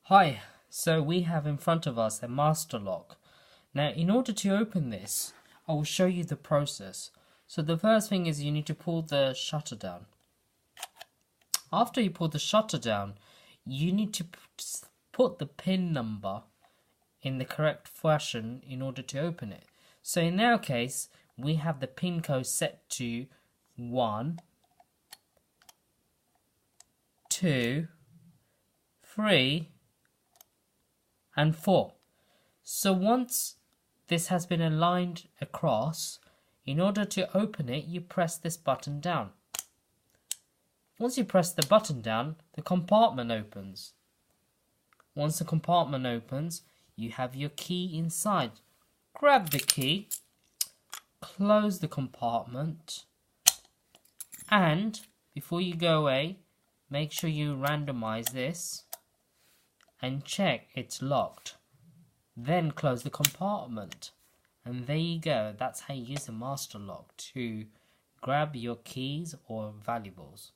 Hi, so we have in front of us a master lock. Now, in order to open this, I will show you the process. So the first thing is you need to pull the shutter down. After you pull the shutter down, you need to put the pin number in the correct fashion in order to open it. So in our case, we have the pin code set to 1, 2, 3, and 4. So once this has been aligned across, in order to open it, you press this button down. Once you press the button down, the compartment opens. Once the compartment opens, you have your key inside. Grab the key, close the compartment, and before you go away, make sure you randomize this and check it's locked. Then close the compartment. And there you go. That's how you use the master lock to grab your keys or valuables.